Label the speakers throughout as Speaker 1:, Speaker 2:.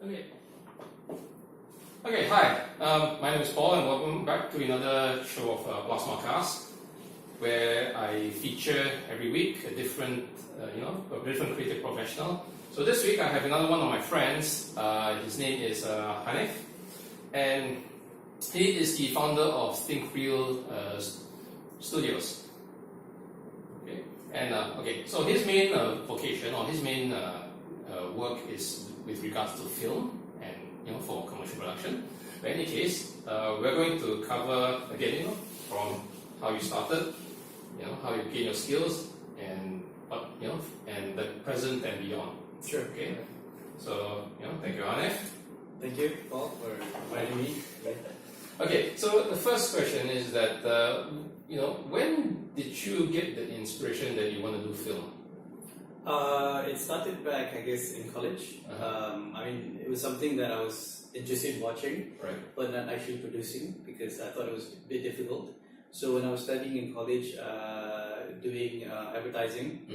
Speaker 1: Okay. Okay, hi. My name is Paul and welcome back to another show of Plusma-cast, where I feature every week a different, a different creative professional. So this week I have another one of my friends. His name is Hanif, and he is the founder of ThinkReel Studios. Okay, and so his main vocation or his main work is with regards to film and for commercial production. But in any case, we're going to cover again, from how you started, how you gain your skills, and what and the present and beyond.
Speaker 2: Sure.
Speaker 1: Okay. So thank you, Hanif.
Speaker 2: Thank you, Paul, for inviting me.
Speaker 1: Okay. So the first question is that when did you get the inspiration that you want to do film?
Speaker 2: It started back, I guess, in college. I mean, it was something that I was interested in watching,
Speaker 1: Right.
Speaker 2: but not actually producing because I thought it was a bit difficult. So when I was studying in college, doing advertising,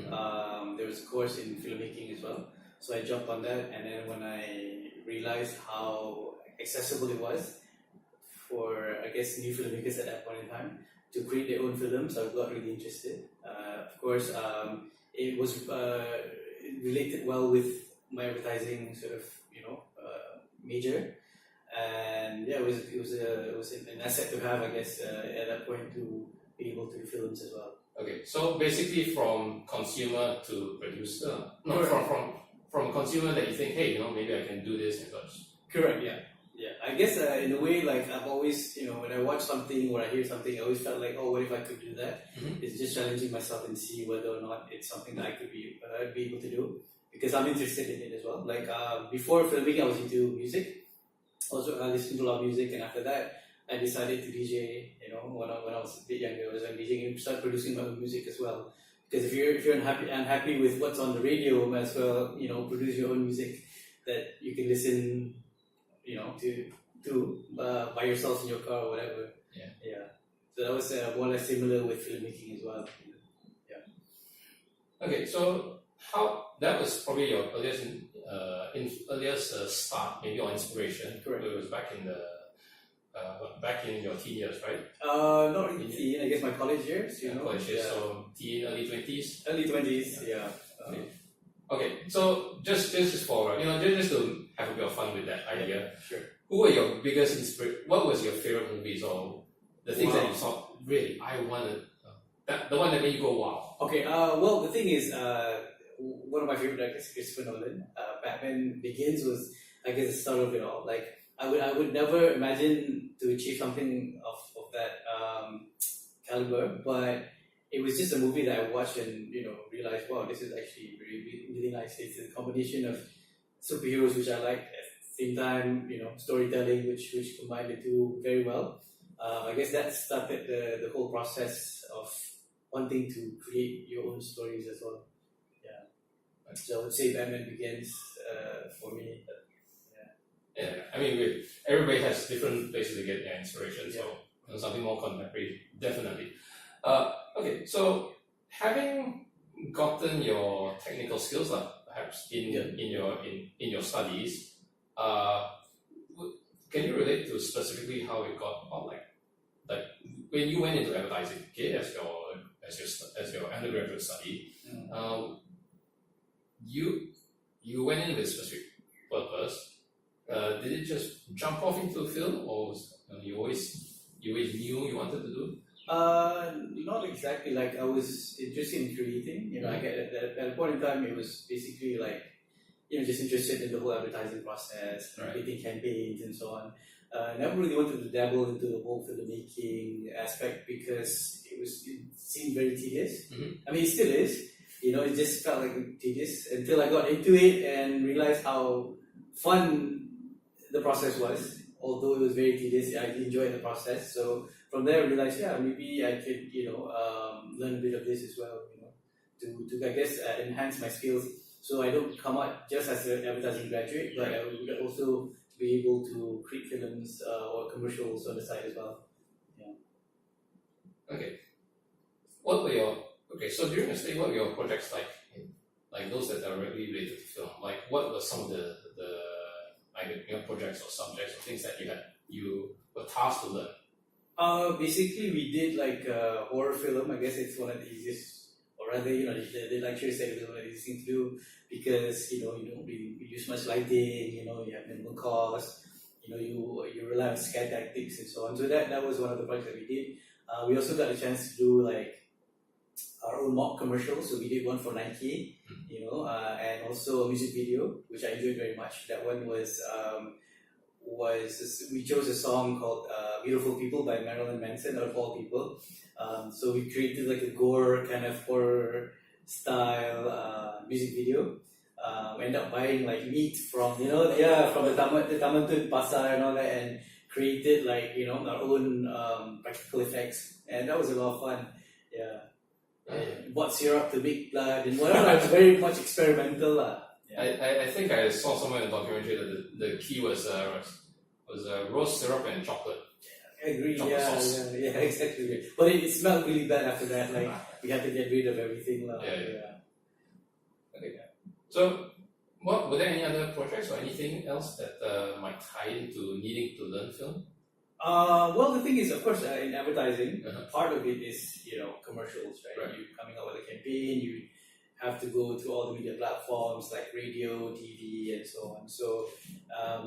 Speaker 2: there was a course in filmmaking as well. So I jumped on that, and then when I realized how accessible it was for, I guess, new filmmakers at that point in time to create their own films, I got really interested. Of course, it was related well with my advertising sort of major, and yeah, it was an asset to have, I guess, at that point to be able to do films as well.
Speaker 1: Okay, so basically from consumer to producer, from consumer that you think, hey, maybe I can do this and such.
Speaker 2: Correct. Yeah. I guess in a way, like I've always, when I watch something or I hear something, I always felt like, oh, what if I could do that? It's just challenging myself and see whether or not it's something that I could be able to do, because I'm interested in it as well. Like before filming, I was into music. Also, I listened to a lot of music, and after that, I decided to DJ. When I was a bit younger, I was DJing and start producing my own music as well. Because if you're unhappy with what's on the radio, might as well produce your own music that you can listen to by yourself in your car or whatever. Yeah. So that was more or less similar with filmmaking as well. Yeah.
Speaker 1: Okay, so that was probably your earliest start, maybe, or inspiration.
Speaker 2: Correct.
Speaker 1: It was back in your teen years, right?
Speaker 2: Not in teen. I guess my college years.
Speaker 1: College years. So teen, early 20s.
Speaker 2: Early 20s. Yeah.
Speaker 1: Okay, so just for just to have a bit of fun with that idea.
Speaker 2: Sure.
Speaker 1: Who were your biggest inspiration? What was your favorite movies or the things that you thought, really, I wanted, the one that made you go, wow?
Speaker 2: Okay, well, the thing is, one of my favorite directors, Christopher Nolan. Batman Begins was, I guess, the start of it all. Like, I would never imagine to achieve something of that caliber, but it was just a movie that I watched and realized, wow, this is actually really, really nice. It's a combination of superheroes, which I like, at the same time, storytelling, which combined the two very well. I guess that started the whole process of wanting to create your own stories as well. Yeah. So I would say Batman Begins for me.
Speaker 1: Yeah, I mean, everybody has different places to get their inspiration, so something more contemporary, definitely. Okay, so having gotten your technical skills, perhaps in your studies, can you relate to specifically how it got about, like when you went into advertising, okay, as your undergraduate study, you went in with a specific purpose. Did it just jump off into film, or you always knew you wanted to do?
Speaker 2: Not exactly. Like, I was interested in creating. I get at a point in time, it was basically like, just interested in the whole advertising process, creating campaigns and so on. Never really wanted to dabble into the whole filmmaking aspect because it seemed very tedious. I mean, it still is. It just felt like tedious until I got into it and realized how fun the process was. Although it was very tedious, I enjoyed the process. So from there, I realized, maybe I could, learn a bit of this as well, to I guess enhance my skills. So I don't come out just as an advertising graduate, but I would also be able to create films or commercials on the side as well. Yeah.
Speaker 1: Okay. So during the study, what were your projects like those that are directly related to film? Like, what were some of the either projects or subjects or things that you were tasked to learn?
Speaker 2: Basically, we did like a horror film. I guess it's one of the easiest, or rather, the lecturer said it was one of the easiest things to do because you don't really use much lighting. You have minimal cost. You rely on scare tactics and so on. So that was one of the projects that we did. We also got a chance to do like our own mock commercials. So we did one for Nike, and also a music video, which I enjoyed very much. That one was we chose a song called "Beautiful People" by Marilyn Manson, out of all people. So we created like a gore kind of horror style music video. We ended up buying like meat from from the Taman Tun Pasar and all that, and created like our own practical effects, and that was a lot of fun. Yeah. Bought syrup to make blood and whatever. It was very much experimental.
Speaker 1: I think I saw somewhere in the documentary that the key was rose syrup and chocolate.
Speaker 2: I agree.
Speaker 1: Chocolate sauce.
Speaker 2: Yeah, exactly. But it smelled really bad after that. Like we had to get rid of everything.
Speaker 1: Okay. So, were there any other projects or anything else that might tie into needing to learn film?
Speaker 2: Well, the thing is, of course, in advertising, part of it is commercials, right? You're coming up with a campaign. You have to go to all the media platforms like radio, TV, and so on. So,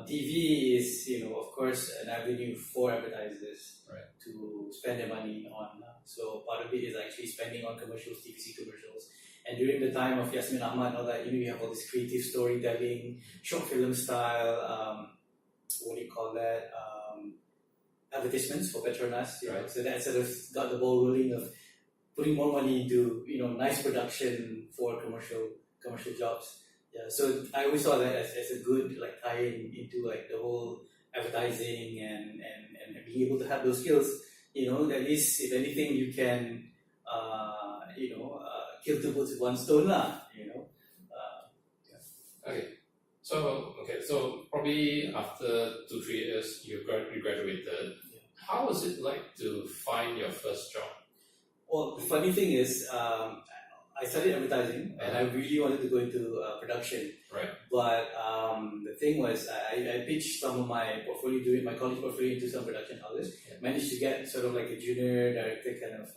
Speaker 2: TV is, of course, an avenue for advertisers to spend their money on. So, part of it is actually spending on commercials, TVC commercials. And during the time of Yasmin Ahmad and all that, you have all this creative storytelling, short film style, what do you call that? Advertisements for Petronas. So that sort of got the ball rolling of putting more money into nice production for commercial jobs. Yeah, so I always saw that as a good like tie-in into like the whole advertising and being able to have those skills. At least if anything you can kill two birds with one stone lah.
Speaker 1: Okay. So probably after 2-3 years you graduated.
Speaker 2: Yeah.
Speaker 1: How was it like to find your first job?
Speaker 2: Well, the funny thing is, I studied advertising and I really wanted to go into production.
Speaker 1: Right.
Speaker 2: But the thing was, I pitched some of my portfolio, doing my college portfolio into some production houses. Yeah. Managed to get sort of like a junior director kind of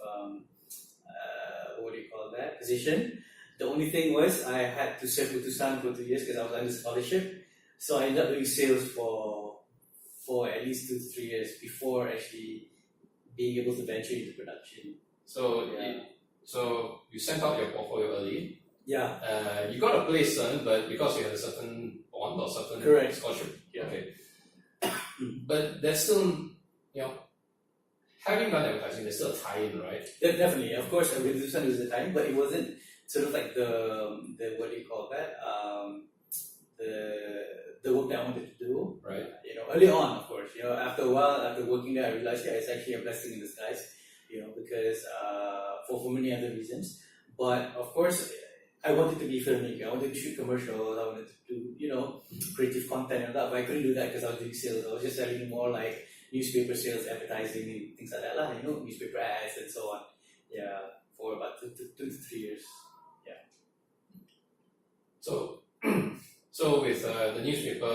Speaker 2: position. The only thing was I had to serve Putusan for 2 years because I was under scholarship. So I ended up doing sales for at least 2 to 3 years before actually being able to venture into production.
Speaker 1: So you sent out your portfolio early.
Speaker 2: Yeah.
Speaker 1: You got a place, but because you had a certain bond or certain scholarship.
Speaker 2: Yeah.
Speaker 1: Okay. But there's still, having done advertising, there's still a tie-in, right?
Speaker 2: Definitely. Of course, with Putusan was the time, but it wasn't sort of like the what do you call that? The work that I wanted to do.
Speaker 1: Right.
Speaker 2: Early on, of course. After a while, after working there, I realized it's actually a blessing in disguise. Because for many other reasons. But of course, I wanted to be a filmmaker. I wanted to shoot commercials. I wanted to do creative content and that. But I couldn't do that because I was doing sales. I was just selling more like newspaper sales, advertising, and things like that lah. Newspaper ads and so on. Yeah, for about 2 to 3 years. Yeah.
Speaker 1: So with the newspaper,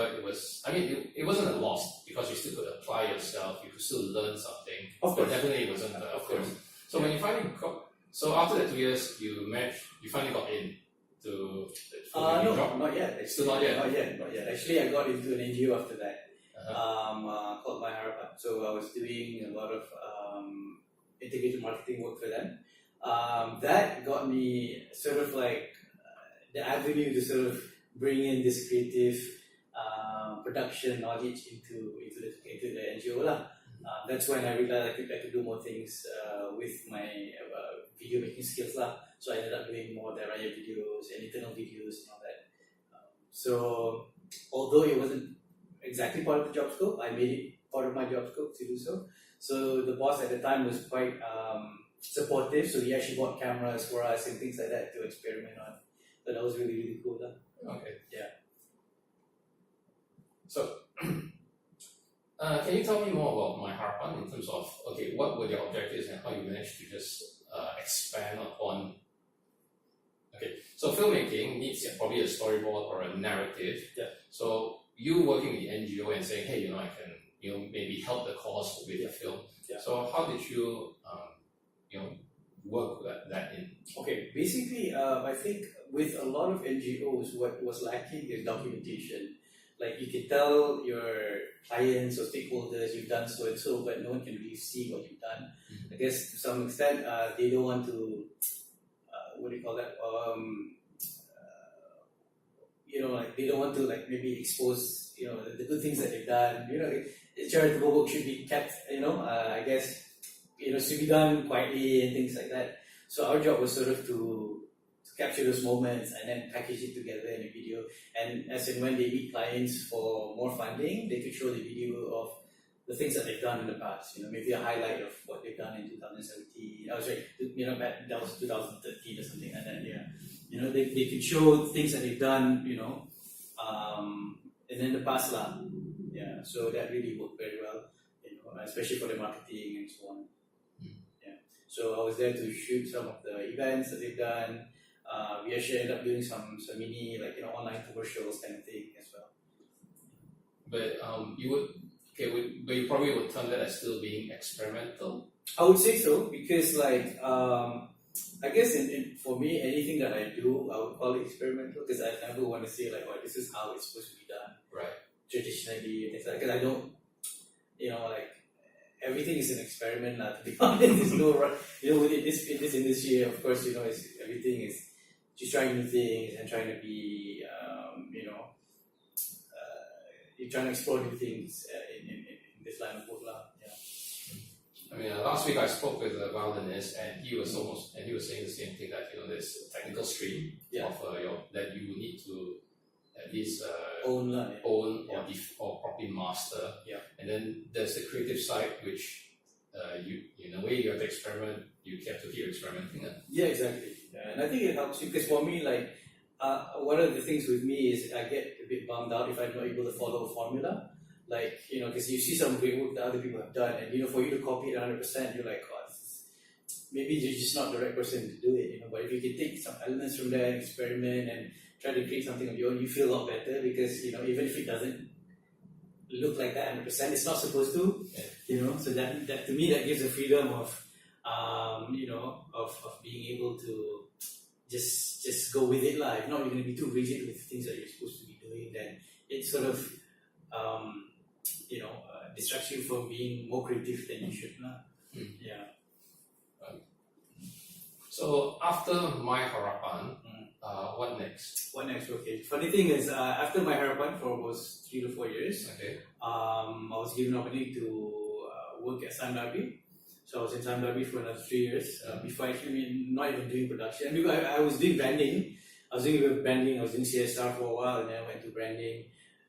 Speaker 1: it wasn't a loss because you still could apply yourself, you could still learn something.
Speaker 2: Of course.
Speaker 1: But definitely it wasn't. Of course. So when you finally after that 2 years, you finally got in to the filmmaking job?
Speaker 2: Not yet.
Speaker 1: Still not yet?
Speaker 2: Not yet. Actually, I got into an NGO after that. Called My Harapan. So I was doing a lot of integrated marketing work for them. That got me sort of like the avenue to sort of bring in this creative production knowledge into the NGO lah. That's when I realized I could do more things with my video making skills lah. So I ended up doing more Daraya videos and internal videos and all that. So although it wasn't exactly part of the job scope, I made it part of my job scope to do so. So the boss at the time was quite supportive. So he actually bought cameras for us and things like that to experiment on. So that was really, really cool lah.
Speaker 1: Okay.
Speaker 2: Yeah.
Speaker 1: So, can you tell me more about My Harapan in terms of, what were your objectives and how you managed to just expand upon? Okay, so filmmaking needs probably a storyboard or a narrative.
Speaker 2: Yeah.
Speaker 1: So, you working with the NGO and saying, hey, I can, maybe help the cause with the film.
Speaker 2: Yeah.
Speaker 1: So how did you, work that in?
Speaker 2: Okay, basically, I think with a lot of NGOs, what was lacking is documentation. Like you can tell your clients or stakeholders you've done so and so, but no one can really see what you've done.
Speaker 1: Mm-hmm.
Speaker 2: I guess to some extent, they don't want to, what do you call that? Like they don't want to like maybe expose, the good things that they've done. Charitable work should be kept, I guess, should be done quietly and things like that. So our job was sort of to capture those moments and then package it together in a video. And as and when they meet clients for more funding, they could show the video of the things that they've done in the past. Maybe a highlight of what they've done in 2017. Oh, sorry, that was 2013 or something like that. Yeah, they could show things that they've done. And in the past lah. Yeah, so that really worked very well. Especially for the marketing and so on. Yeah, so I was there to shoot some of the events that they've done. We actually ended up doing some mini online commercials kind of thing as well.
Speaker 1: But but you probably would term that as still being experimental.
Speaker 2: I would say so because I guess for me anything that I do I would call it experimental because I never want to say this is how it's supposed to be done traditionally and things like that because I don't everything is an experiment now, to be honest. There's no in this industry of course everything is just trying new things and trying to be you're trying to explore new things in this line of work lah. Yeah.
Speaker 1: I mean, last week I spoke with a violinist, and he was saying the same thing that there's a technical stream of that you need to at least own or properly master.
Speaker 2: Yeah.
Speaker 1: And then there's the creative side, which you in a way you have to experiment. You have to keep experimenting.
Speaker 2: Yeah, exactly. Yeah. And I think it helps you because for me, one of the things with me is I get a bit bummed out if I'm not able to follow a formula. Because you see some great work that other people have done, and for you to copy it 100%, you're like, oh, maybe you're just not the right person to do it. But if you can take some elements from there, experiment, and try to create something of your own, you feel a lot better because even if it doesn't look like that 100%, it's not supposed to.
Speaker 1: Yeah.
Speaker 2: So that to me that gives the freedom of of being able to just go with it lah. If not, you're going to be too rigid with things that you're supposed to be doing. Then it sort of distracts you from being more creative than you should lah. Yeah.
Speaker 1: So after My Harapan, what next?
Speaker 2: What next? Okay. Funny thing is, after My Harapan for almost 3 to 4 years, I was given an opportunity to work at Sam Darby. So I was in Sam Darby for another 3 years before actually not even doing production. Because I was doing branding. I was doing a bit of branding. I was doing CSR for a while, and then I went to branding.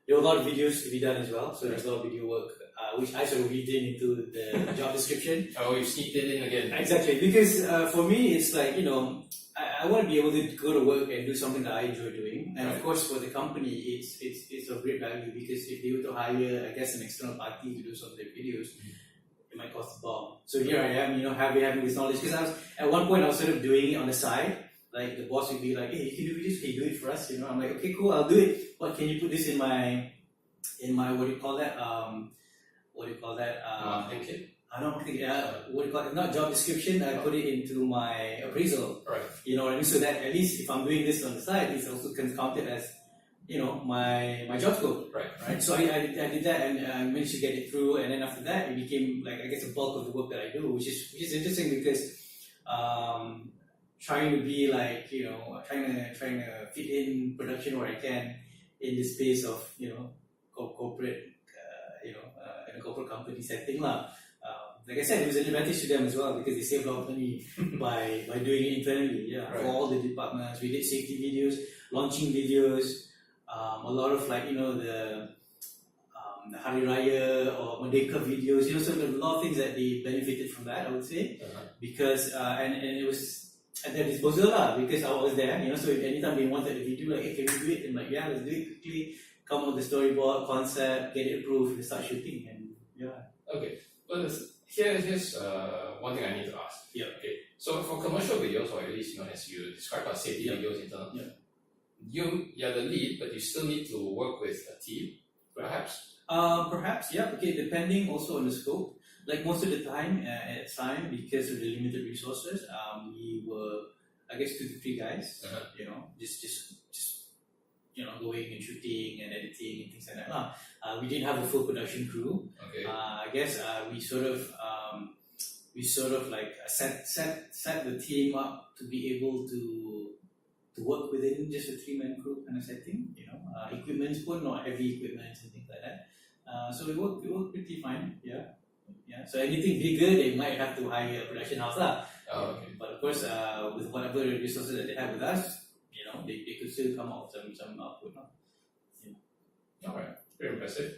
Speaker 2: There were a lot of videos to be done as well. So there's a lot of video work, which I sort of read into the job description.
Speaker 1: Oh, you sneaked it in again.
Speaker 2: Exactly, because for me, it's like I want to be able to go to work and do something that I enjoy doing. And of course, for the company, it's of great value because if they were to hire, I guess, an external party to do some of their videos, it might cost a bomb. So here I am, having this knowledge. Because at one point I was sort of doing it on the side. Like the boss would be like, "Hey, you can do videos. Can you do it for us?" I'm like, "Okay, cool, I'll do it. But can you put this in my what do you call that?
Speaker 1: Marketing kit.
Speaker 2: I don't think what do you call it? Not job description. I put it into my appraisal.
Speaker 1: Right.
Speaker 2: You know what I mean? So that at least if I'm doing this on the side, it's also counted as my job scope. Right. So I did that and I managed to get it through. And then after that, it became like I guess a bulk of the work that I do, which is interesting because trying to be like trying to fit in production where I can in the space of corporate in a corporate company setting lah. Like I said, it was an advantage to them as well because they saved a lot of money by doing it internally. Yeah, for all the departments, we did safety videos, launching videos, a lot of the Hari Raya or Merdeka videos. So there were a lot of things that they benefited from that. I would say because and it was at their disposal lah because I was there. So if anytime they wanted a video, like, hey, can we do it? And like, yeah, let's do it quickly. Come up with the storyboard, concept, get it approved, and start shooting. And yeah.
Speaker 1: Okay, but here's one thing I need to ask.
Speaker 2: Yeah.
Speaker 1: Okay. So for commercial videos, or at least as you describe our safety videos internal, you're the lead, but you still need to work with a team. perhaps?
Speaker 2: Perhaps, yeah. Okay, depending also on the scope. Like most of the time at time, because of the limited resources, we were, I guess, 2 to 3 guys. You know, just going and shooting and editing and things like that. We didn't have a full production crew.
Speaker 1: Okay.
Speaker 2: I guess we sort of like set the team up to be able to work within just a 3-man crew kind of setting. You know, equipment's put, not heavy equipment and things like that. So it worked pretty fine. Yeah. So anything bigger, they might have to hire a production house lah.
Speaker 1: Oh, okay.
Speaker 2: But of course, with whatever resources that they have with us, you know, they could still come out with some output.
Speaker 1: All right. Very impressive.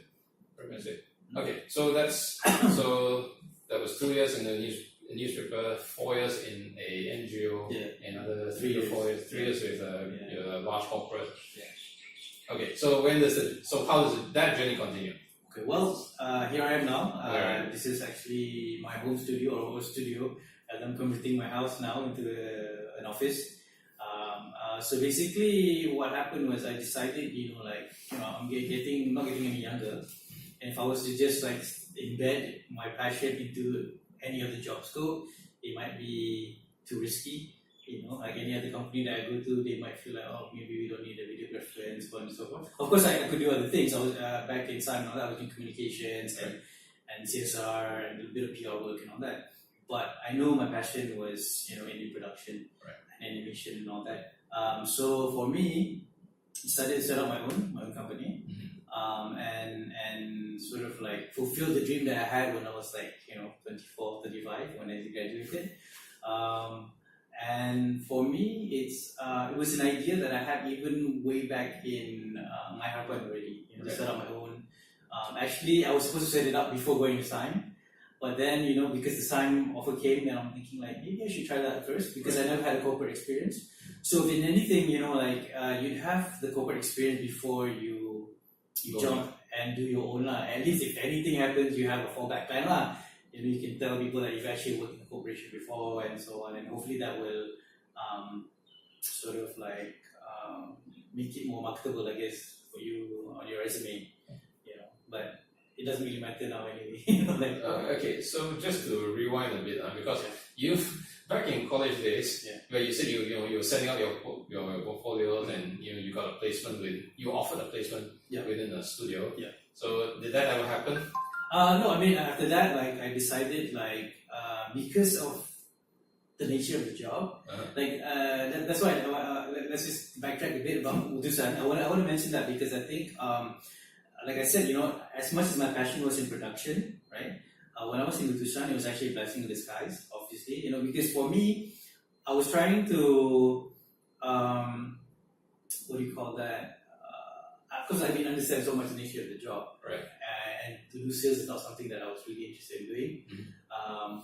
Speaker 1: Okay, so that was 2 years in the newspaper, 4 years in a NGO, another 3 or 4 years, 3 years with a large corporate. Yeah. Okay, so how does that journey continue?
Speaker 2: Okay, well, here I am now. This is actually my home studio or home studio, and I'm converting my house now into an office. So basically, what happened was I decided, I'm not getting any younger, and if I was to just like embed my passion into any other job scope, it might be too risky. You know, like any other company that I go to, they might feel like, oh, maybe we don't need a videographer and so on and so forth. Of course, I could do other things. I was back in Simon, I was doing communications and CSR and a bit of PR work and all that. But I know my passion was, in production and animation and all that. So for me, I started to set up my own company, and sort of like fulfill the dream that I had when I was like 24, 35 when I graduated. And for me, it was an idea that I had even way back in my harapan already, to set up my own. Actually, I was supposed to set it up before going to SIME, but then because the SIME offer came, then I'm thinking like maybe I should try that first because I never had a corporate experience. So if in anything, you'd have the corporate experience before you jump and do your own lah. At least if anything happens, you have a fallback plan lah. You can tell people that you've actually worked in a corporation before and so on, and hopefully that will sort of like make it more marketable, I guess, for you on your resume. But it doesn't really matter now anyway.
Speaker 1: Okay, so just to rewind a bit, because you've back in college days, where you said you were setting up your portfolios and you got a placement you offered a placement within a studio. Yeah. So did that ever happen?
Speaker 2: No, I mean after that, like I decided, because of the nature of the job, that's why. Let's just backtrack a bit about Utusan. I want to mention that because I think, like I said, as much as my passion was in production, right? When I was in Utusan, it was actually a blessing in disguise, obviously. Because for me, I was trying to, what do you call that? Of course, I didn't understand so much the nature of the job,
Speaker 1: right?
Speaker 2: And to do sales is not something that I was really interested in doing.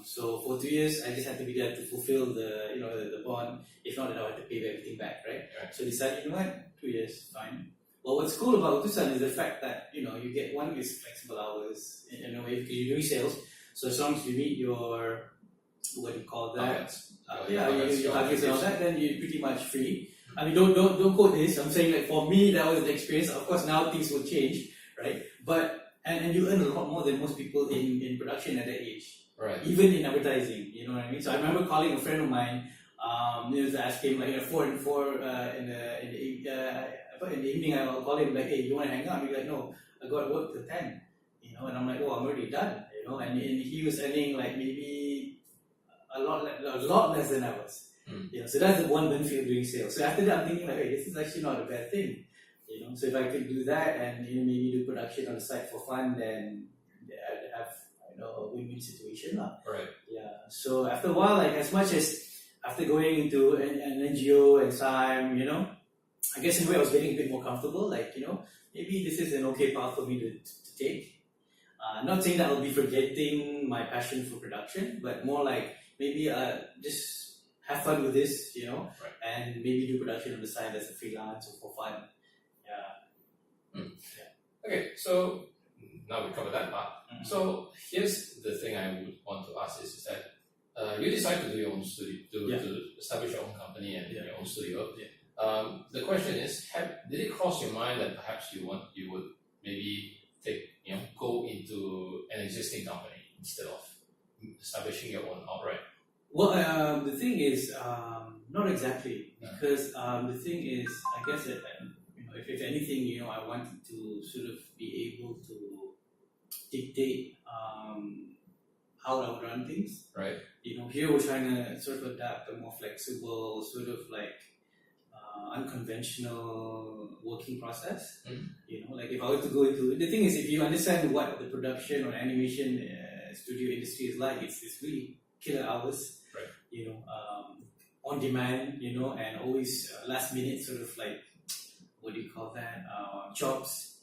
Speaker 2: So for 2 years, I just had to be there to fulfill the bond. If not, then I would have to pay everything back, right? So I decided, 2 years, fine. Well, what's cool about Utusan is the fact that you get one is flexible hours in a way because you're doing sales. So as long as you meet your what do you call that? Your targets and all that, then you're pretty much free. I mean, don't quote this. I'm saying like for me that was the experience. Of course, now things will change, right? But and you earn a lot more than most people in production at that age,
Speaker 1: right?
Speaker 2: Even in advertising, you know what I mean. So I remember calling a friend of mine. Ask him like 4 and 4 in the evening. I'll call him like, hey, you want to hang out? He's like, no, I got work till 10. And I'm like, oh, I'm already done. And he was earning like maybe a lot less than I was. So that's the one benefit of doing sales. So after that, I'm thinking like, hey, this is actually not a bad thing. So if I could do that and maybe do production on the side for fun, then I'd have a win-win situation lah.
Speaker 1: Right.
Speaker 2: Yeah. So after a while, like as much as after going into an NGO and SIME, I guess in a way I was getting a bit more comfortable. Like maybe this is an okay path for me to take. Not saying that I'll be forgetting my passion for production, but more like maybe just have fun with this, and maybe do production on the side as a freelance or for fun. Yeah.
Speaker 1: Okay, so now we covered that part. So here's the thing I would want to ask is that you decide to do your own studio, to establish your own company and your own studio. The question is, did it cross your mind that perhaps you would maybe
Speaker 2: not exactly, because the thing is, I guess that if anything, I wanted to sort of be able to dictate how I would run things.
Speaker 1: Right.
Speaker 2: Here we're trying to sort of adapt a more flexible, sort of like unconventional working process. Like if I were to go into the thing is, if you understand what the production or animation studio industry is like, it's really killer hours.
Speaker 1: Right.
Speaker 2: On demand, and always last minute sort of like, what do you call that? Jobs,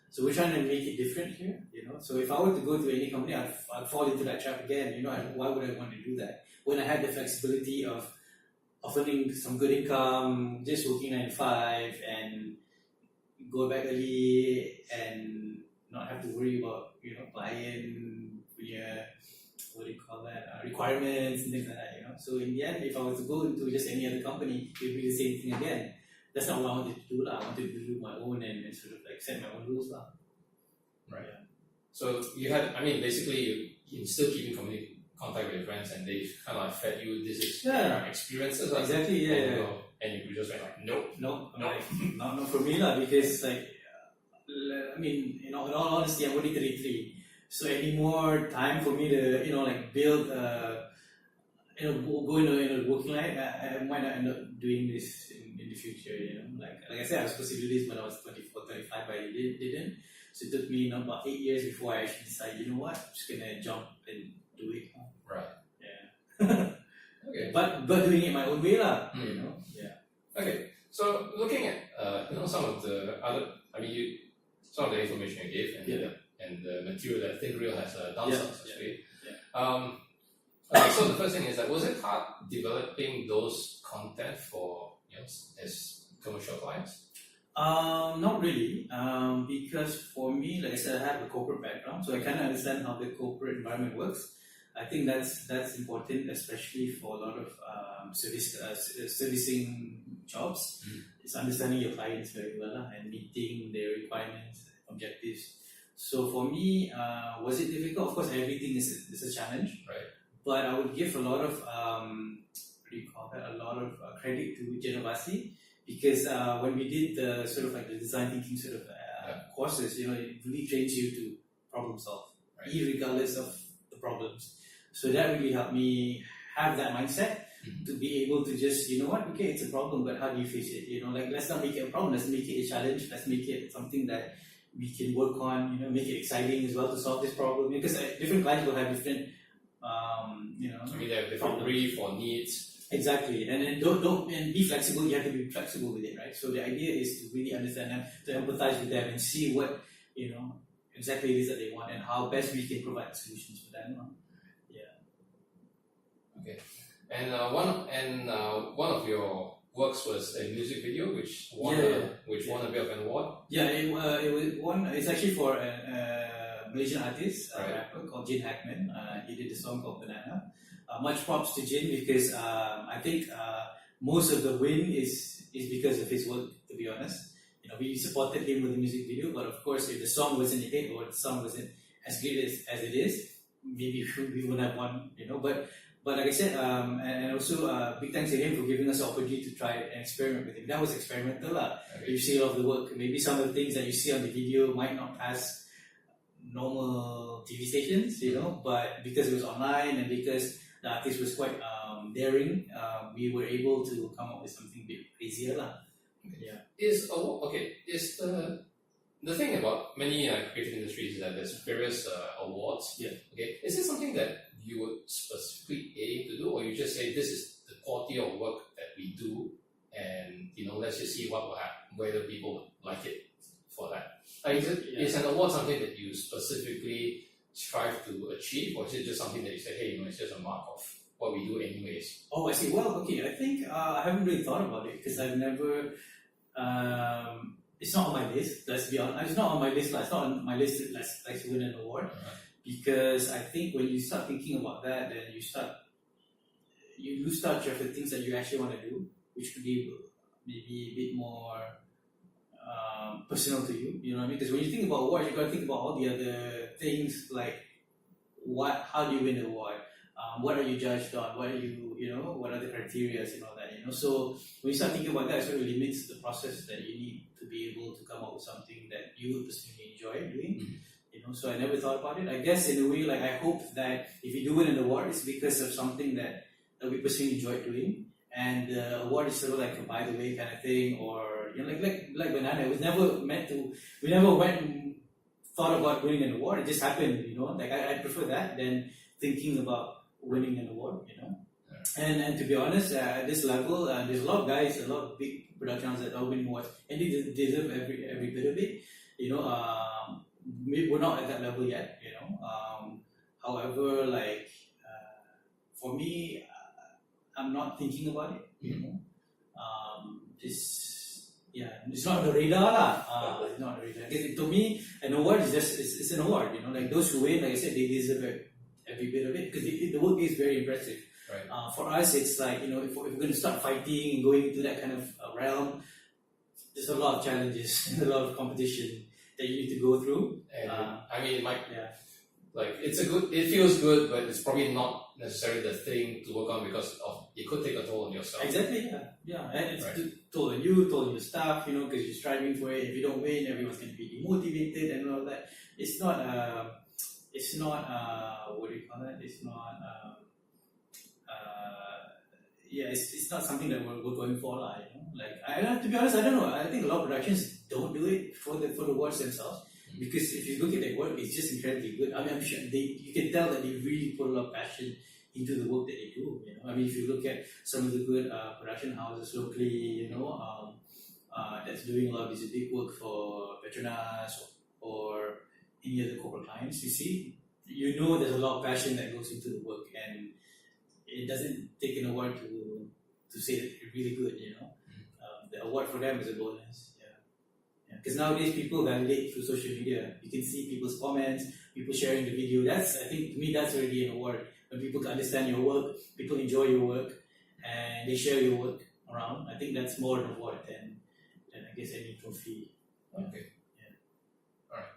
Speaker 2: So we're trying to make it different here, So if I were to go to any company, I'd fall into that trap again, and why would I want to do that? When I had the flexibility of earning some good income, just working 9 to 5 and go back early and not have to worry about, client, what do you call that, requirements and things like that, So in the end, if I was to go into just any other company, it would be the same thing again. That's not what I wanted to do. I wanted to do my own and sort of like set my own rules.
Speaker 1: Right. Yeah. So you had, basically you still keep in contact with your friends and they kind of like fed you this experiences.
Speaker 2: Exactly, yeah.
Speaker 1: And you just went like, nope.
Speaker 2: Not for me, because like, in all honesty, I'm only 33. So any more time for me to, build, go into a working life, I might not end up doing this in the future, Like I said, I was supposed to do this when I was 24, 35, but I didn't. So it took me about 8 years before I actually decided, you know what, I'm just going to jump and do it.
Speaker 1: Right.
Speaker 2: Yeah.
Speaker 1: Okay.
Speaker 2: But doing it my own way, Yeah.
Speaker 1: Okay. So looking at, some of the other, some of the information you gave and the material that ThinkReel has done successfully. So the first thing is that, was it hard developing those content for as commercial clients?
Speaker 2: Not really, because for me, like I said, I have a corporate background, so I kind of understand how the corporate environment works. I think that's important, especially for a lot of servicing jobs. It's understanding your clients very well and meeting their requirements, objectives. So for me, was it difficult? Of course, everything is a challenge.
Speaker 1: Right.
Speaker 2: But I would give a lot of credit to Genovasi, because when we did the sort of like the design thinking sort of courses, it really trains you to problem solve, regardless of the problems. So that really helped me have that mindset to be able to just, okay, it's a problem, but how do you face it? Like, let's not make it a problem, let's make it a challenge, let's make it something that we can work on, make it exciting as well to solve this problem. Because different clients will have different
Speaker 1: they have different brief or needs.
Speaker 2: Exactly, and then don't be flexible. You have to be flexible with it, right? So the idea is to really understand them, to empathize with them, and see what exactly it is that they want, and how best we can provide solutions for them.
Speaker 1: Okay, and one of your works was a music video, which won a bit of an award. Yeah,
Speaker 2: it was one. It's actually for a Malaysian artist, a rapper called Jin Hackman. He did a song called Banana. Much props to Jin, because I think most of the win is because of his work, to be honest. We supported him with the music video, but of course, if the song wasn't a hit or the song wasn't as great as it is, maybe we wouldn't have won, But like I said, and also big thanks to him for giving us the opportunity to try and experiment with him. That was experimental. You see a lot of the work. Maybe some of the things that you see on the video might not pass normal TV stations, but because it was online and because the artist was quite daring, we were able to come up with something a bit crazier. Yeah.
Speaker 1: Is the thing about many creative industries is that there's various awards.
Speaker 2: Yeah.
Speaker 1: Okay. Is it something that you would specifically aim to do, or you just say this is the quality of work that we do, and let's just see what will happen, whether people like it for that? Is an award something that you specifically strive to achieve, or is it just something that you say, hey, it's just a mark of what we do anyways?
Speaker 2: Oh, I see. Well, okay. I think I haven't really thought about it, because I've never. It's not on my list. Let's be honest. It's not on my list. It's not on my list. Let's win an award. Because I think when you start thinking about that, then you lose touch of the things that you actually want to do, which could be maybe a bit more personal to you. You know what I mean? Because when you think about awards, you got to think about all the other things, like how do you win the award? what are you judged on? What are what are the criteria and all that? So when you start thinking about that, it sort of limits the process that you need to be able to come up with something that you personally enjoy doing. So I never thought about it. I guess in a way, like I hope that if you do win an award, it's because of something that we personally enjoy doing, and the award is sort of like a by the way kind of thing, or like Banana. It was never meant to. We never went and thought about winning an award. It just happened. Like I prefer that than thinking about winning an award. And to be honest, at this level, there's a lot of guys, a lot of big productions that are winning awards, and they deserve every bit of it. Maybe we're not at that level yet. However, like for me, I'm not thinking about it. It's not on the radar lah. It's not on the radar. To me, an award is just it's an award. Like those who win, like I said, they deserve every bit of it because the work is very impressive.
Speaker 1: Right.
Speaker 2: For us, it's like if we're going to start fighting and going into that kind of realm, there's a lot of challenges and a lot of competition that you need to go through.
Speaker 1: And I mean, like it feels good, but it's probably not necessarily the thing to work on because it could take a toll on yourself.
Speaker 2: Exactly, yeah. And it's toll on you, toll on your staff, because you're striving for it. If you don't win, everyone's going to be demotivated and all that. It's not what do you call that? It's not it's not something that we're going for lah. Like to be honest, I don't know. I think a lot of productions don't do it for the awards themselves. Because if you look at their work, it's just incredibly good. I mean, I'm sure you can tell that they really put a lot of passion into the work that they do. I mean, if you look at some of the good production houses locally, that's doing a lot of this big work for Petronas or any other corporate clients, you see, there's a lot of passion that goes into the work, and it doesn't take an award to say that you're really good. The award for them is a bonus. Because nowadays people validate through social media. You can see people's comments, people sharing the video. I think to me that's already an award. When people can understand your work, people enjoy your work, and they share your work around. I think that's more an award than I guess any trophy.
Speaker 1: Okay. Yeah. All right.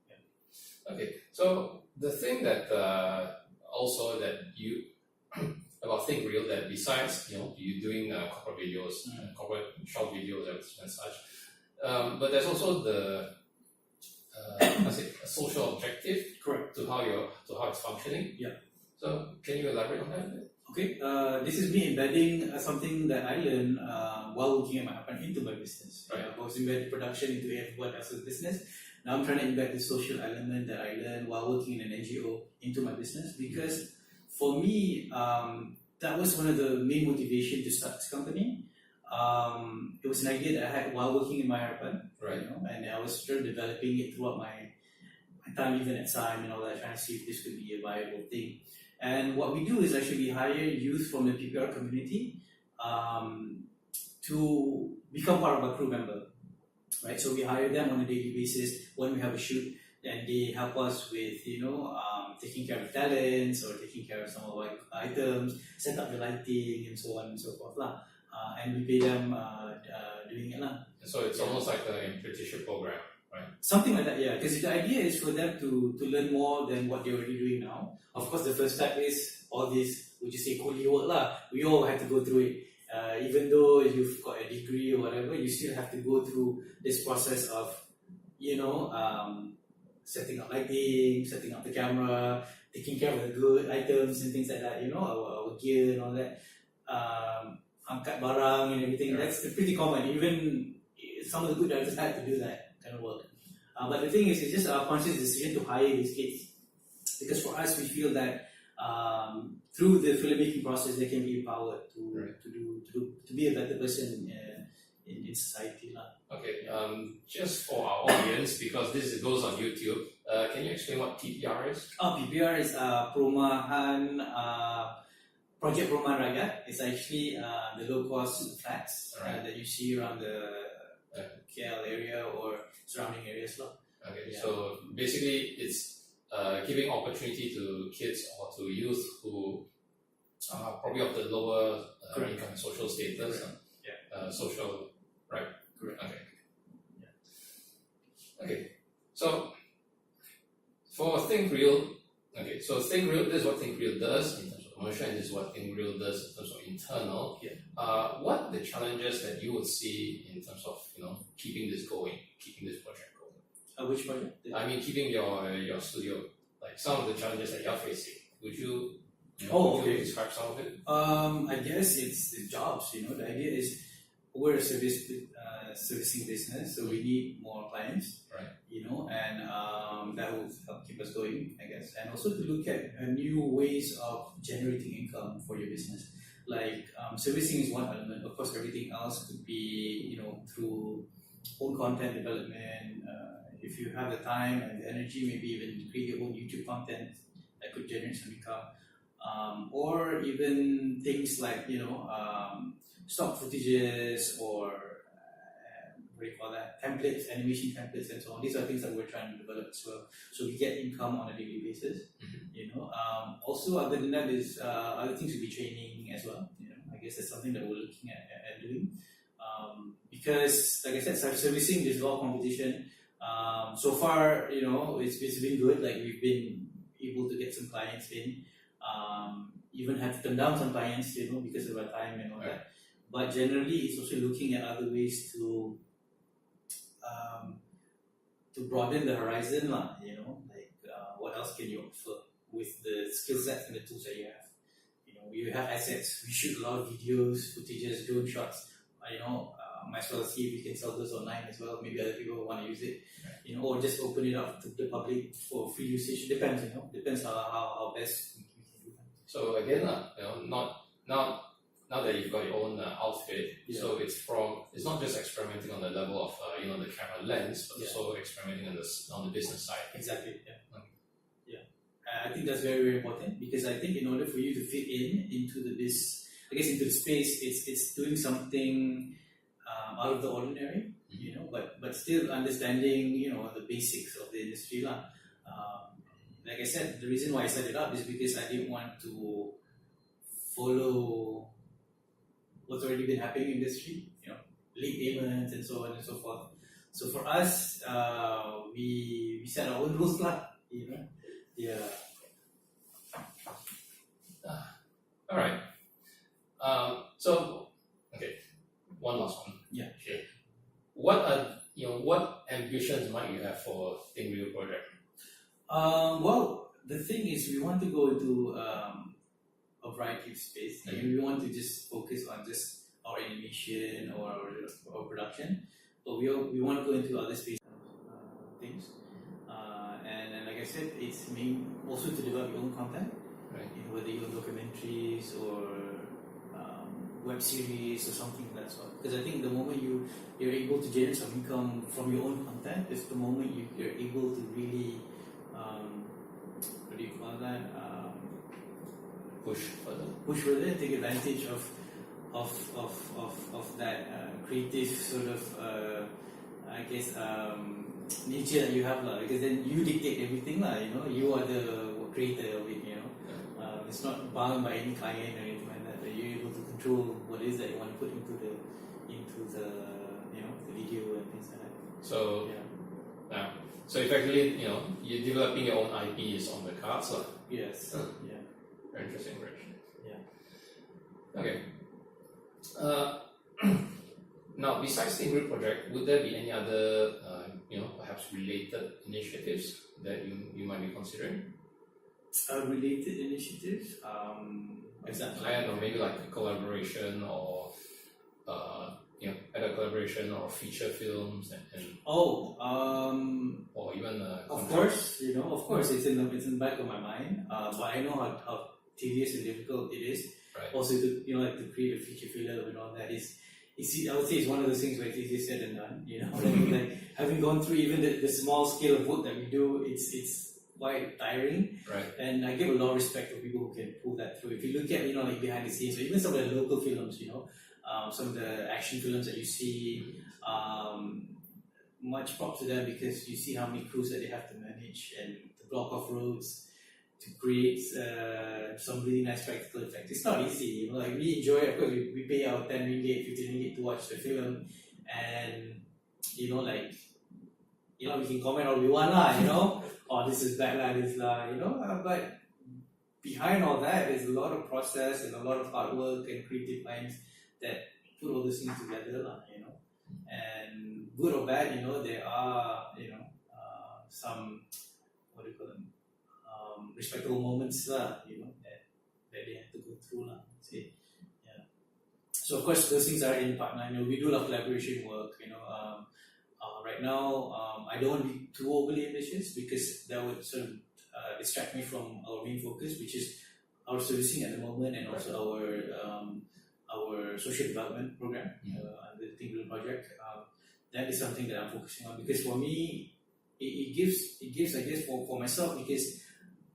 Speaker 1: Yeah. Okay. So the thing that also that you about ThinkReel, that besides you doing corporate videos, corporate short videos and such. But there's also the a social objective,
Speaker 2: correct,
Speaker 1: to how it's functioning.
Speaker 2: Yeah. So
Speaker 1: can you elaborate on that a bit?
Speaker 2: Okay. This is me embedding something that I learned while working at my company into my business.
Speaker 1: Right.
Speaker 2: I was embedding production into everyone else's business. Now I'm trying to embed the social element that I learned while working in an NGO into my business, because for me that was one of the main motivation to start this company. It was an idea that I had while working in my harapan,
Speaker 1: right?
Speaker 2: And I was sort of developing it throughout my time, even at SIME and all that, trying to see if this could be a viable thing. And what we do is actually hire youth from the PPR community to become part of our crew member, right? So we hire them on a daily basis when we have a shoot, and they help us with taking care of talents or taking care of some of our items, set up the lighting and so on and so forth lah. And we pay them doing it lah.
Speaker 1: So it's almost like an apprenticeship program, right?
Speaker 2: Something like that, yeah. Because the idea is for them to learn more than what they're already doing now. Of course, the first step is all this, would you say, coolie work lah. We all have to go through it. Even though you've got a degree or whatever, you still have to go through this process of, setting up lighting, setting up the camera, taking care of the good items and things like that, our gear and all that. Angkat barang and everything. That's pretty common. Even some of the good directors had to do that kind of work. But the thing is, it's just a conscious decision to hire these kids, because for us, we feel that through the filmmaking process, they can be empowered to be a better person in society lah.
Speaker 1: Okay. Just for our audience, because this goes on YouTube, can you explain what PPR is?
Speaker 2: PPR is Perumahan. Project Perumahan Rakyat is actually the low-cost flats that you see around the KL area or surrounding areas.
Speaker 1: Okay, yeah. So basically it's giving opportunity to kids or to youth who are probably of the lower income social status. Social, right?
Speaker 2: Correct.
Speaker 1: Okay. Yeah. Okay, so for ThinkReel, ThinkReel, this is what ThinkReel does in terms of commercial, and this is what ThinkReel does in terms of internal.
Speaker 2: Yeah.
Speaker 1: What are the challenges that you would see in terms of keeping this going, keeping this project going?
Speaker 2: Which project?
Speaker 1: I mean, keeping your studio, like some of the challenges that you're facing. Would you?
Speaker 2: Would
Speaker 1: you describe some of it?
Speaker 2: I guess it's jobs. The idea is we're a servicing business, so we need more clients,
Speaker 1: right?
Speaker 2: And that will help keep us going, I guess. And also to look at new ways of generating income for your business. Like servicing is one element. Of course, everything else could be through own content development. If you have the time and the energy, maybe even create your own YouTube content that could generate some income. Or even things like stock footages or what do you call that, templates, animation templates, and so on. These are things that we're trying to develop as well, so we get income on a daily basis. Also, other than that, is other things would be training as well. I guess that's something that we're looking at doing, because like I said, servicing, there's a lot of competition. So far, it's been good. Like we've been able to get some clients in. Even have to turn down some clients, because of our time and all that. But generally, it's also looking at other ways to broaden the horizon, like what else can you offer with the skill sets and the tools that you have. You have assets. We shoot a lot of videos, footages, drone shots. Might as well see if we can sell those online as well. Maybe other people want to use it, or just open it up to the public for free usage. Depends, depends how best we can do that.
Speaker 1: So again, now that you've got your own outfit, so it's not just experimenting on the level of the camera lens, but also experimenting on the business side.
Speaker 2: Exactly. Yeah. Yeah. I think that's very, very important, because I think in order for you to fit into the into the space, it's doing something out of the ordinary, but still understanding the basics of the industry. Like I said, the reason why I set it up is because I didn't want to follow what's already been happening in the industry, late payments and so on and so forth. So for us, we set our own rules, Yeah.
Speaker 1: All right. So okay, one last one.
Speaker 2: Yeah.
Speaker 1: Okay. What ambitions might you have for ThinkReelProject?
Speaker 2: Well, the thing is, we want to go into a variety of space. We want to just focus on just our animation or our production, but we want to go into other space things. And like I said, it's also to develop your own content,
Speaker 1: right?
Speaker 2: Whether your documentaries or web series or something of that sort. Because I think the moment you're able to generate some income from your own content is the moment you're able to really what do you call that? Push further and take advantage of that creative sort of nature that you have, because then you dictate everything, you are the creator of it, it's not bound by any client or anything like that, but you're able to control what it is that you want to put into the the video and things like that.
Speaker 1: So so effectively, you're developing your own IPs on the cards,
Speaker 2: Yes. Yeah.
Speaker 1: Very interesting.
Speaker 2: Yeah.
Speaker 1: Okay. Now, besides ThinkReelProject, would there be any other, perhaps related initiatives that you might be considering?
Speaker 2: Related initiatives? Exactly.
Speaker 1: I don't know, maybe like a collaboration or, either collaboration or feature films or even
Speaker 2: of course, it's in the back of my mind. But I know how tedious and difficult it is.
Speaker 1: Right.
Speaker 2: Also, to create a feature film and all that I would say it's one of those things where it's easier said than done. Like having gone through even the small scale of work that we do, it's quite tiring.
Speaker 1: Right.
Speaker 2: And I give a lot of respect to people who can pull that through. If you look at like behind the scenes, or even some of the local films, some of the action films that you see, much props to them, because you see how many crews that they have to manage and to block off roads to create some really nice practical effects. It's not easy, like we enjoy it. Of course, we pay our 10 ringgit, 15 ringgit to watch the film, and we can comment all we want, oh, this is bad, this is but behind all that is a lot of process and a lot of hard work and creative minds that put all these things together, and good or bad, there are, some, what do you call them, respectable moments, that they have to go through, see. Yeah. So of course those things are in partner. We do a lot of collaboration work. Right now, I don't want to be too overly ambitious because that would sort of distract me from our main focus, which is our servicing at the moment and also our social development program under the ThinkReelProject. That is something that I'm focusing on because for me, it gives I guess for myself, because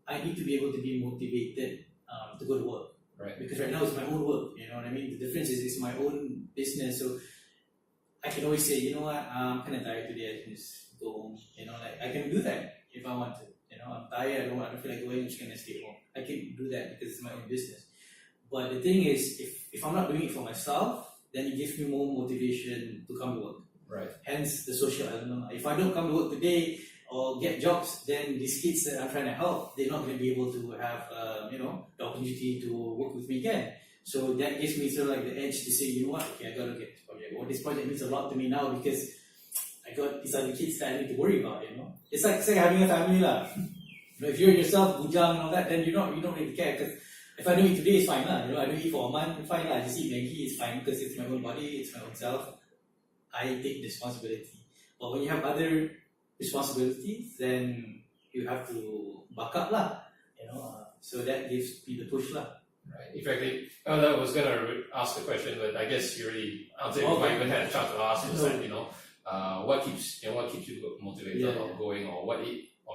Speaker 2: I need to be able to be motivated to go to work.
Speaker 1: Right.
Speaker 2: Because right now it's my own work. You know what I mean? The difference is it's my own business, so I can always say, I'm kind of tired today, I can just go home. I can do that if I want to. I'm tired, I don't feel like going, I'm just going to stay home. I can do that because it's my own business. But the thing is, if I'm not doing it for myself, then it gives me more motivation to come to work.
Speaker 1: Right.
Speaker 2: Hence the social element. If I don't come to work today or get jobs, then these kids that I'm trying to help, they're not going to be able to have, the opportunity to work with me again. So that gives me sort of like the edge to say, okay, I got to get this project. Or this project means a lot to me now because I got these other kids that I need to worry about, It's like, say, having a family, lah. If you're yourself, bujang and all that, then you don't really care. Because if I do it today, it's fine, lah. I do it for a month, fine, lah. Just eat Maggi, it's fine because it's my own body, it's my own self. I take responsibility. But when you have other responsibilities, then you have to buck up, lah. So that gives me the push, lah.
Speaker 1: Right. Exactly. I was going to ask the question, but I guess you already answered it before I even had a chance to ask. Is that, what keeps you motivated or going, or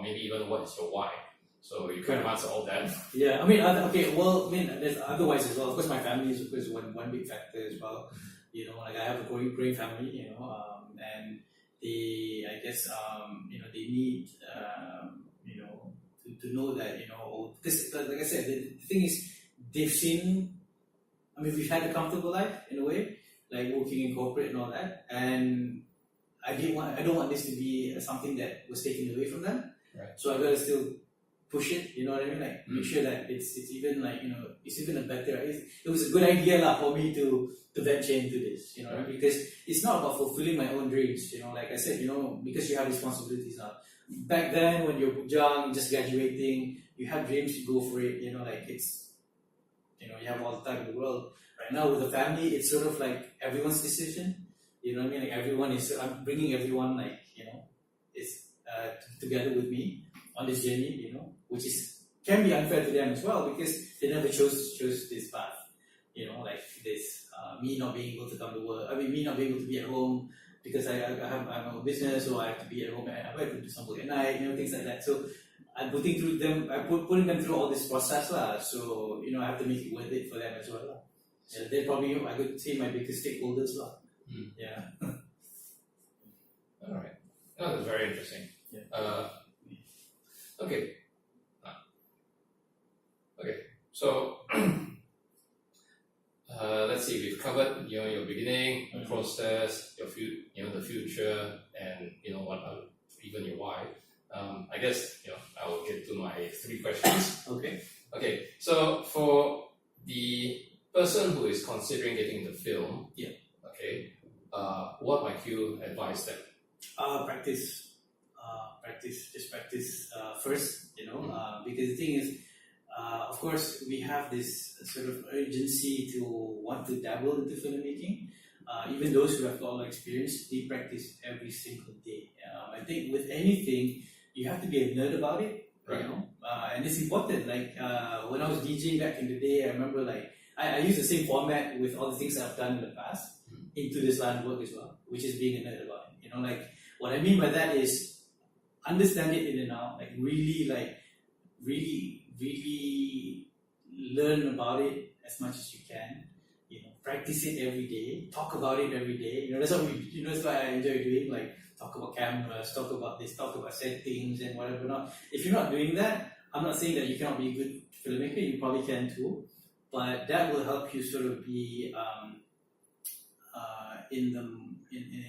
Speaker 1: maybe even what is your why? So you kind of answer all that.
Speaker 2: Yeah, there's otherwise as well. Of course, my family is of course one big factor as well. I have a growing family. And they, I guess, they need, to know that, because like I said, the thing is, they've seen. We've had a comfortable life in a way, like working in corporate and all that, and I don't want this to be something that was taken away from them.
Speaker 1: Right.
Speaker 2: So I gotta still push it. You know what I mean? Like make sure that it's even like it's even a better. It was a good idea for me to venture into this.
Speaker 1: Right.
Speaker 2: Because it's not about fulfilling my own dreams. Like I said, because you have responsibilities now. Back then, when you're young, just graduating, you have dreams, you go for it. It's you have all the time in the world. Right now with the family, it's sort of like everyone's decision. You know what I mean? Like everyone is. I'm bringing everyone is together with me on this journey. Which can be unfair to them as well because they never chose this path. Like this. Me not being able to come to work. Me not being able to be at home because I'm a business, so I have to be at home and I have to do some work at night. Things like that. So I'm putting them through all this process, lah. So I have to make it worth it for them as well, lah. Yeah, they're probably, I could say, my biggest stakeholders, lah. Yeah.
Speaker 1: All right. Oh, that's very interesting.
Speaker 2: Yeah.
Speaker 1: Okay. Okay. So let's see. We've covered your beginning, the process, the future, and even your why. I guess I will get to my 3 questions. Okay. So for the person who is considering getting into film, what might you advise them?
Speaker 2: Practice. Just practice first. Because the thing is, of course, we have this sort of urgency to want to dabble into filmmaking. Even those who have got a lot of experience, they practice every single day. I think with anything, you have to be a nerd about it,
Speaker 1: right.
Speaker 2: And it's important. Like when I was DJing back in the day, I remember I use the same format with all the things I've done in the past into this line of work as well, which is being a nerd about it. What I mean by that is understand it in and out, really learn about it as much as you can. Practice it every day, talk about it every day. That's what that's what I enjoy doing. Talk about cameras, talk about this, talk about settings and whatever not. If you're not doing that, I'm not saying that you cannot be a good filmmaker, you probably can too, but that will help you sort of be in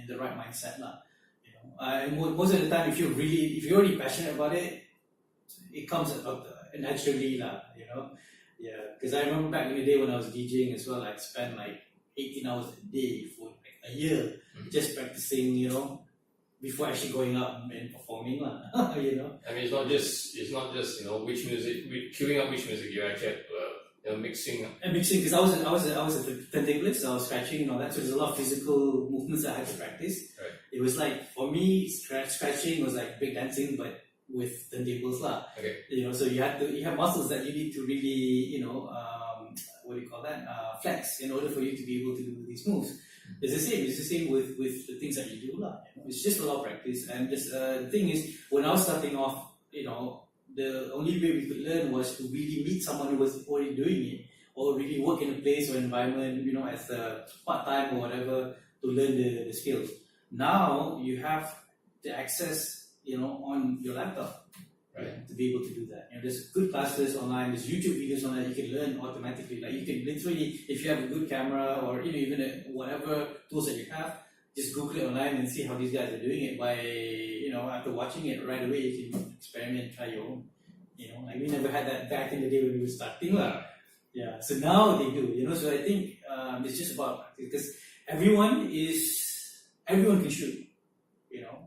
Speaker 2: the right mindset. Most of the time, if you're already passionate about it, it comes naturally lah, you know. Yeah, because I remember back in the day when I was DJing as well, I'd spend like 18 hours a day for like a year just practicing, you know, before actually going out and performing lah. You know.
Speaker 1: I mean, it's not just you know which music, queuing up which music you actually mixing.
Speaker 2: And mixing, because I was a turntablist, I was scratching and all that, so there's a lot of physical movements that I had to practice.
Speaker 1: Right.
Speaker 2: It was like, for me, scratching was like break dancing, but with turntables lah.
Speaker 1: Okay.
Speaker 2: You know, so you have muscles that you need to really, you know, what do you call that? Flex in order for you to be able to do these moves. It's the same with the things that you do lah. You know? It's just a lot of practice, and just the thing is, when I was starting off, you know, the only way we could learn was to really meet someone who was already doing it, or really work in a place or environment, you know, as a part-time or whatever, to learn the skills. Now you have the access, you know, on your laptop, right, to be able to do that. You know, there's good classes online, there's YouTube videos online you can learn automatically. Like you can literally, if you have a good camera or, you know, even whatever tools that you have, just Google it online and see how these guys are doing it. By, you know, after watching it right away, you can experiment, try your own. You know, like we never had that back in the day when we were starting. Yeah, so now they do. You know, so I think it's just about, because everyone can shoot. You know,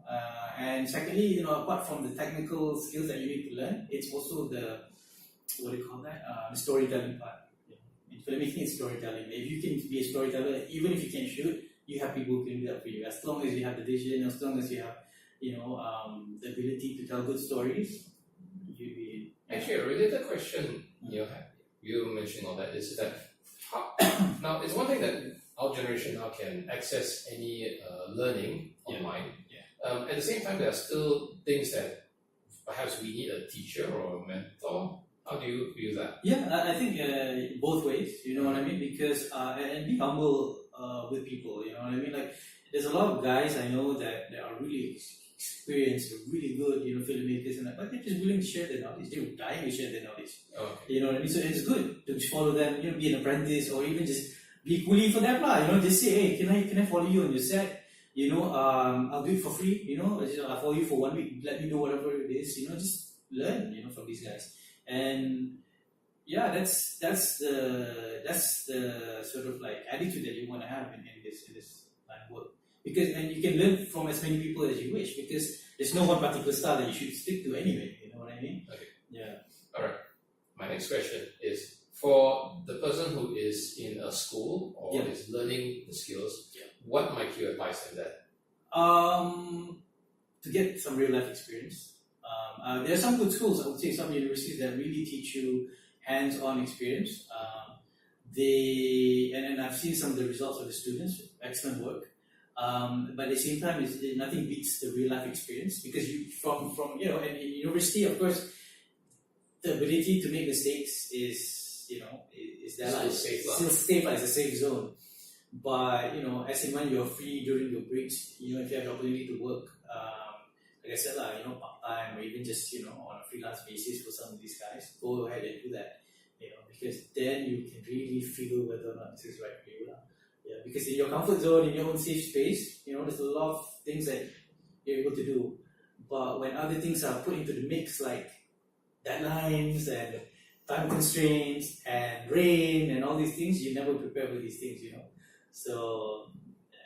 Speaker 2: and secondly, you know, apart from the technical skills that you need to learn, it's also the, what do you call that? The storytelling part. You know, in filmmaking, it's storytelling. If you can be a storyteller, even if you can't shoot, you have people who can do that for you. As long as you have the vision, as long as you have, you know, the ability to tell good stories, you be.
Speaker 1: Actually, a related question, you mentioned all that, is that now it's one thing that our generation now can access any learning online. At the same time, there are still things that perhaps we need a teacher or a mentor. How do you view that?
Speaker 2: Yeah, I think both ways. You know what I mean? Because and be humble with people. You know what I mean? Like, there's a lot of guys I know that are really experienced, really good, you know, filmmakers, and but they're just willing to share their knowledge. They're dying to share their knowledge.
Speaker 1: Okay.
Speaker 2: You know what I mean? So it's good to follow them. You know, be an apprentice, or even just be coolie for them lah. You know, just say, hey, can I follow you on your set? You know, I'll do it for free. You know, I'll follow you for 1 week. Let me do whatever it is. You know, just learn. You know, from these guys. And yeah, that's the sort of like attitude that you want to have in this line of work. Because, and you can learn from as many people as you wish, because there's no one particular style that you should stick to anyway. You know what I mean?
Speaker 1: Okay.
Speaker 2: Yeah.
Speaker 1: All right. My next question is, for the person who is in a school or is learning the skills, what might you advise them that?
Speaker 2: To get some real life experience. There are some good schools, I would say, some universities that really teach you hands-on experience. And I've seen some of the results of the students, excellent work. But at the same time, nothing beats the real life experience, because you from you know, and in university, of course, the ability to make mistakes is, you know, is there, still safe, it's a safe zone. But you know, as and when you're free during your breaks, you know, if you have the opportunity to work, like I said, you know, part time, or even just, you know, on a freelance basis for some of these guys, go ahead and do that. You know, because then you can really feel whether or not this is right for you. Yeah, because in your comfort zone, in your own safe space, you know, there's a lot of things that you're able to do. But when other things are put into the mix, like deadlines and time constraints and rain and all these things, you never prepare for these things, you know. So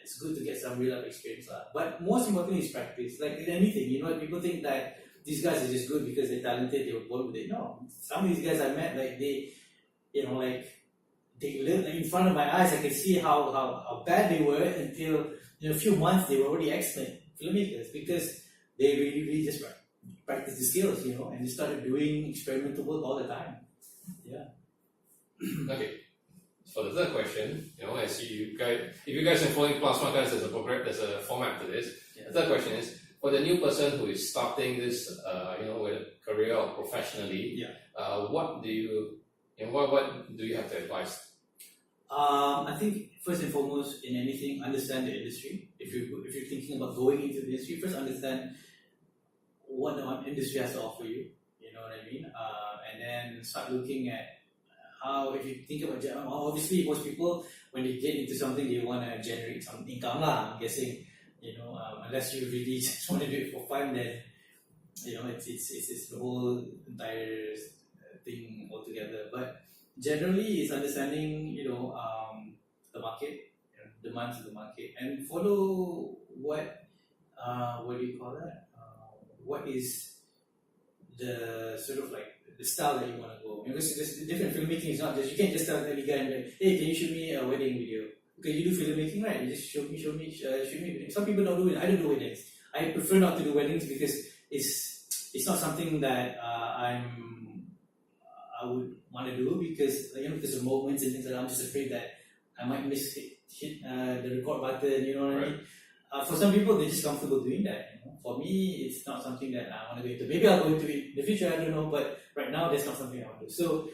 Speaker 2: it's good to get some real life experience. But most importantly is practice. Like in anything, you know, people think that these guys are just good because they're talented, they were born with it. No, some of these guys I met, like they, you know, like they lived in front of my eyes. I could see how bad they were until, in a few months they were already excellent filmmakers, because they really just practiced the skills, you know, and they started doing experimental work all the time. Yeah.
Speaker 1: Okay. For the third question, you know, as you guys, if you guys are following Plusma-cast, there's a format to this. The third question is, for the new person who is starting this, you know, with a career or professionally, what do you have to advise?
Speaker 2: I think first and foremost, in anything, understand the industry. If you're thinking about going into the industry, first understand what the industry has to offer you. You know what I mean? And then start looking at how, if you think about, obviously most people, when they get into something, they want to generate some income lah, I'm guessing. You know, unless you really just want to do it for fun, then, you know, it's the whole entire thing altogether. But generally, it's understanding, the market, demands of the market, and follow what do you call that? What is the sort of like the style that you want to go? Because there's different filmmaking. Is not just, you can't just tell every guy, like, hey, can you shoot me a wedding video? Okay, you do filmmaking, right? You just show me. Some people don't do it. I don't do weddings. I prefer not to do weddings because it's not something that I would want to do because because of moments and things like that. I'm just afraid that I might hit the record button. You know what I mean? For some people, they're just comfortable doing that. For me, it's not something that I want to go into. Maybe I'll go into it in the future. I don't know, but right now, that's not something I want to do. So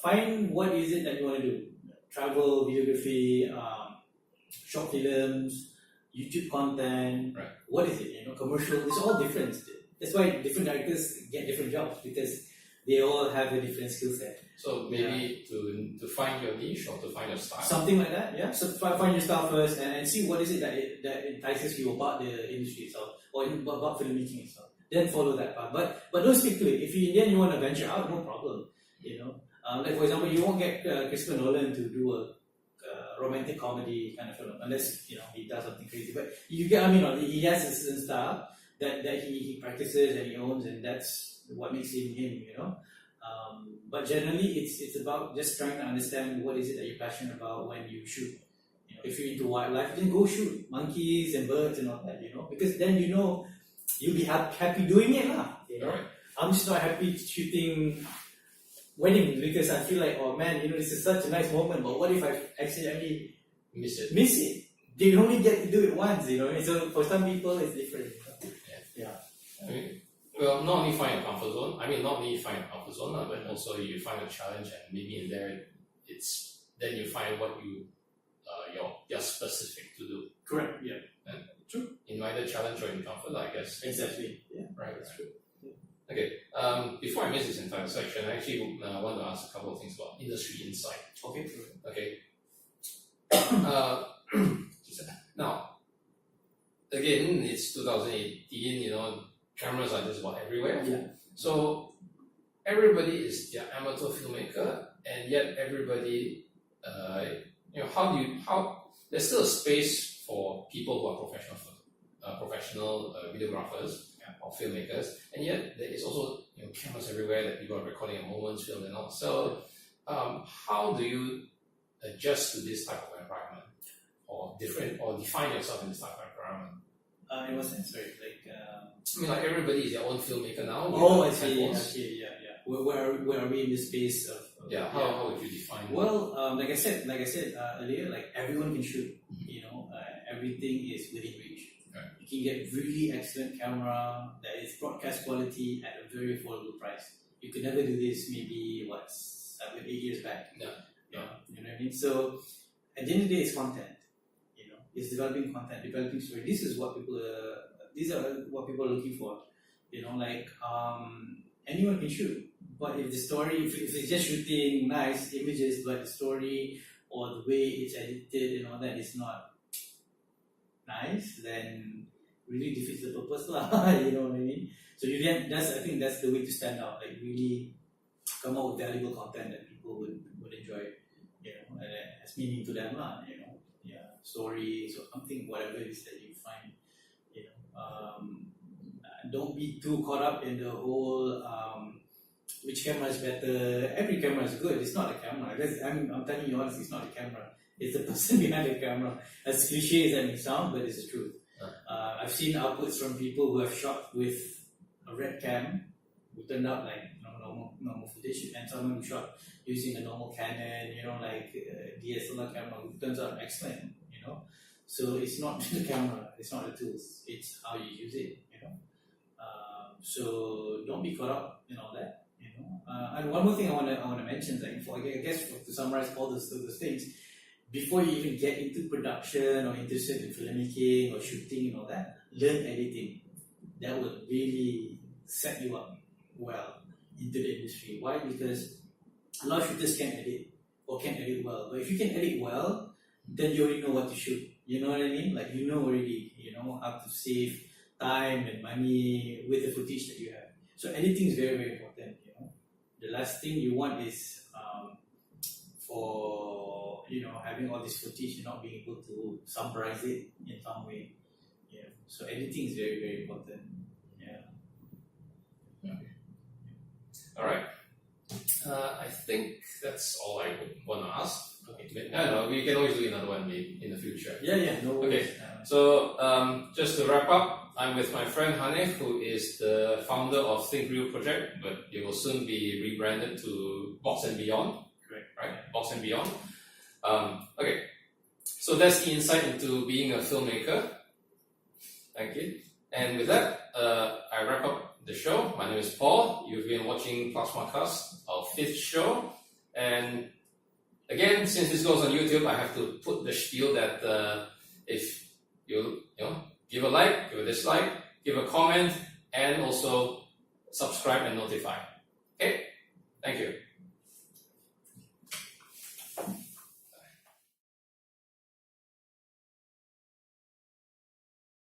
Speaker 2: find what is it that you want to do. Travel, videography, short films, YouTube content.
Speaker 1: Right.
Speaker 2: What is it? Commercial. It's all different. That's why different directors get different jobs because they all have a different skill set.
Speaker 1: So maybe to find your niche or to find your style.
Speaker 2: Something like that, yeah. So find your style first and see what is it that entices you about the industry itself or about filmmaking itself. Then follow that path. But don't stick to it. If in the end you want to venture out, no problem. Like for example, you won't get Christopher Nolan to do a romantic comedy kind of film unless he does something crazy. But you get, he has a certain style that he practices and he owns, and that's what makes him him. But generally, it's about just trying to understand what is it that you're passionate about when you shoot. If you're into wildlife, then go shoot monkeys and birds and all that. Because then you'll be happy doing it, lah.
Speaker 1: Right.
Speaker 2: I'm just not happy shooting weddings because I feel like, oh man, this is such a nice moment. But what if I accidentally
Speaker 1: Miss it.
Speaker 2: They only get to do it once, So for some people, it's different. Yeah.
Speaker 1: Well, not only find a comfort zone. Not only find a comfort zone, but also you find a challenge, and maybe in there, then you find what you're specific to do.
Speaker 2: Correct. Yeah.
Speaker 1: And true. In either challenge or in comfort, I guess.
Speaker 2: Exactly. Yeah.
Speaker 1: Right.
Speaker 2: That's true. Yeah.
Speaker 1: Okay. Before I miss this entire section, I actually want to ask a couple of things about industry insight.
Speaker 2: Okay.
Speaker 1: Okay. Now, again, it's 2018. Cameras are just about everywhere.
Speaker 2: Yeah.
Speaker 1: So everybody is their amateur filmmaker, and yet everybody, there's still a space for people who are professional videographers or filmmakers, and yet there is also cameras everywhere that people are recording at moments, film and all. So how do you adjust to this type of environment, or define yourself in this type of environment?
Speaker 2: In what sense, right?
Speaker 1: Like everybody is their own filmmaker now.
Speaker 2: Oh, I see. Okay, yeah. Where are we in the space of?
Speaker 1: How would you define?
Speaker 2: Well, like I said earlier, like everyone can shoot. Everything is within reach.
Speaker 1: Right.
Speaker 2: You can get really excellent camera that is broadcast quality at a very affordable price. You could never do this maybe 7-8 years back.
Speaker 1: Yeah.
Speaker 2: You know what I mean? So at the end of the day, it's content. It's developing content, developing story. These are what people are looking for. Anyone can shoot, but if the story, if it's just shooting nice images, but the story or the way it's edited and all that is not nice, then really defeats the purpose, lah. You know what I mean? So I think that's the way to stand out. Like really come out with valuable content that people would enjoy. And it has meaning to them, lah. Stories or something, whatever it is that you find. Don't be too caught up in the whole which camera is better. Every camera is good. It's not a camera. I'm telling you honestly, it's not a camera. It's the person behind the camera. As cliche as that may sound, but it's the truth. I've seen outputs from people who have shot with a red cam, who turned out like normal footage, and someone who shot using a normal Canon, DSLR camera, who turns out excellent. So it's not the camera, it's not the tools, it's how you use it. So don't be caught up in all that. And one more thing I want to mention, I guess to summarize all those things, before you even get into production or interested in filmmaking or shooting and all that, learn editing. That would really set you up well into the industry. Why? Because a lot of shooters can't edit or can't edit well. But if you can edit well, then you already know what to shoot. You know what I mean? Like already, how to save time and money with the footage that you have. So editing is very, very important. the last thing you want is for having all this footage and not being able to summarize it in some way. Yeah. So editing is very, very important. Yeah.
Speaker 1: All right. I think that's all I would want to ask. Okay. No, we can always do another one maybe in the future.
Speaker 2: Yeah. No worries.
Speaker 1: Okay. So just to wrap up, I'm with my friend Hanif, who is the founder of ThinkReelProject, but it will soon be rebranded to Box and Beyond.
Speaker 2: Correct.
Speaker 1: Right? Box and Beyond. Okay. So that's the insight into being a filmmaker. Thank you. And with that, I wrap up the show. My name is Paul. You've been watching Plusma-cast, our 5th show. And again, since this goes on YouTube, I have to put the spiel that if you give a like, give a dislike, give a comment, and also subscribe and notify. Okay? Thank you.